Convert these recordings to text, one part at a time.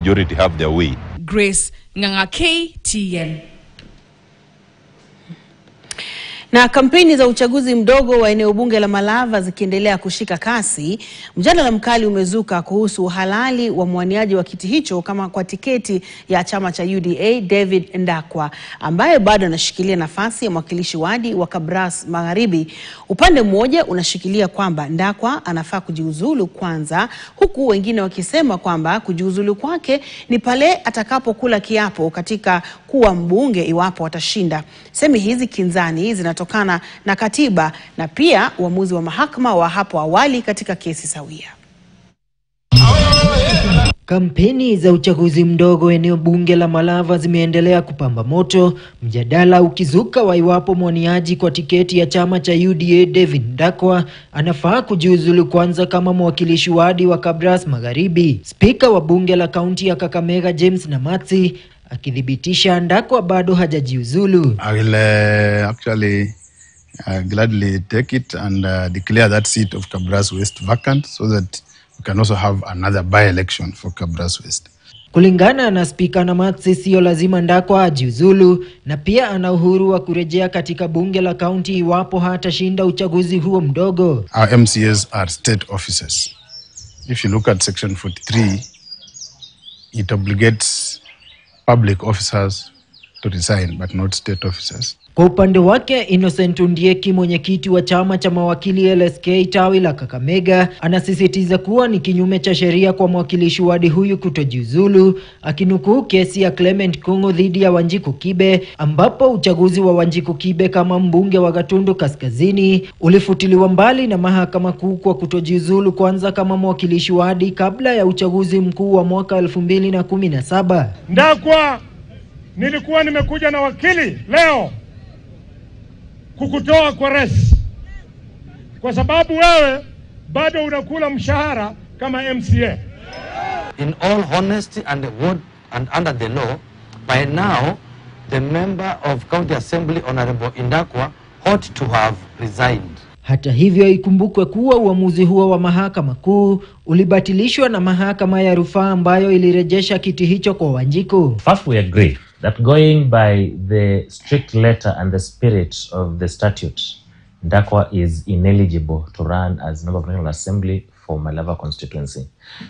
majority have their way. Grace Nganga, KTN. Na kampeni za uchaguzi mdogo wa eneo bunge la Malava zikiendelea kushika kasi, mjadala mkali umezuka kuhusu uhalali wa mwaniaji wa kiti hicho kama kwa tiketi ya chama cha UDA David Ndakwa, ambaye bado anashikilia nafasi ya mwakilishi wadi wa Kabras Magharibi. Upande mmoja unashikilia kwamba Ndakwa anafaa kujiuzulu kwanza, huku wengine wakisema kwamba kujiuzulu kwake ni pale atakapokula kiapo katika kuwa mbunge iwapo watashinda. Semi hizi kinzani zinatokana na katiba na pia uamuzi wa mahakama wa hapo awali katika kesi sawia. Kampeni za uchaguzi mdogo eneo bunge la Malava zimeendelea kupamba moto, mjadala ukizuka wa iwapo mwaniaji kwa tiketi ya chama cha UDA David Ndakwa anafaa kujiuzulu kwanza kama mwakilishi wadi wa Kabras Magharibi. Spika wa bunge la kaunti ya Kakamega James Namatsi akithibitisha Ndakwa bado hajajiuzulu. I will actually gladly take it and declare that seat of Kabras West vacant so that we can also have another by-election for Kabras West. Kulingana na Spika Namatsi, sio lazima Ndakwa ajiuzulu na pia ana uhuru wa kurejea katika bunge la kaunti iwapo hatashinda uchaguzi huo mdogo. Our MCAs are state officers. If you look at section 43, it obligates public officers to resign but not state officers. Kwa upande wake, Innocent Undieki, mwenyekiti wa chama cha mawakili LSK tawi la Kakamega, anasisitiza kuwa ni kinyume cha sheria kwa mwakilishi wadi huyu kutojiuzulu, akinukuu kesi ya Clement Kungu dhidi ya Wanjiku Kibe, ambapo uchaguzi wa Wanjiku Kibe kama mbunge wa Gatundu Kaskazini ulifutiliwa mbali na mahakama kuu kwa kutojiuzulu kwanza kama mwakilishi wadi kabla ya uchaguzi mkuu wa mwaka 2017. Ndakwa, nilikuwa nimekuja na wakili leo kukutoa kwa res, kwa sababu wewe bado unakula mshahara kama MCA. In all honesty and under the law, by now the member of County Assembly Honorable Ndakwa ought to have resigned. Hata hivyo, ikumbukwe kuwa uamuzi huo wa mahakama kuu ulibatilishwa na mahakama ya rufaa ambayo ilirejesha kiti hicho kwa Wanjiku. First, we agree that going by the strict letter and the spirit of the statute, Ndakwa is ineligible to run as member of the National Assembly for Malava constituency.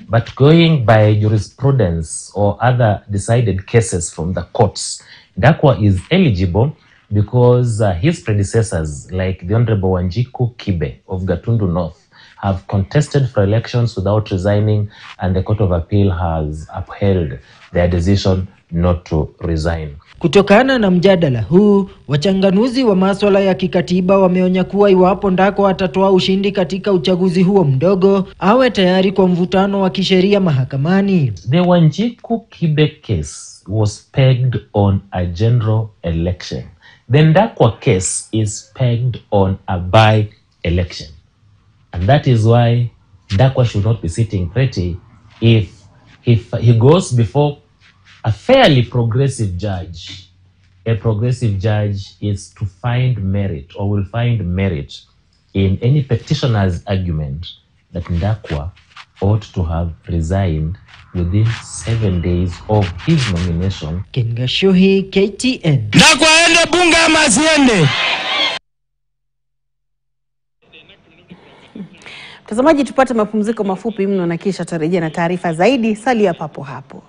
But going by jurisprudence or other decided cases from the courts, Ndakwa is eligible because his predecessors, like the Honorable Wanjiku Kibe of Gatundu North, have contested for elections without resigning, and the Court of Appeal has upheld their decision not to resign. Kutokana na mjadala huu, wachanganuzi wa masuala ya kikatiba wameonya kuwa iwapo Ndakwa atatoa ushindi katika uchaguzi huo mdogo, awe tayari kwa mvutano wa kisheria mahakamani. The Wanjiku Kibe case was pegged on a general election. The Ndakwa case is pegged on a by-election. And that is why Ndakwa should not be sitting pretty if he goes before a fairly progressive judge. A progressive judge is to find merit or will find merit in any petitioner's argument that Ndakwa ought to have resigned within 7 days of his nomination. Ken Gashuhi, KTN. Ndakwa ende bunge ama asiende? Mtazamaji, tupate mapumziko mafupi mno na kisha tarejea na taarifa zaidi. Salia papo hapo.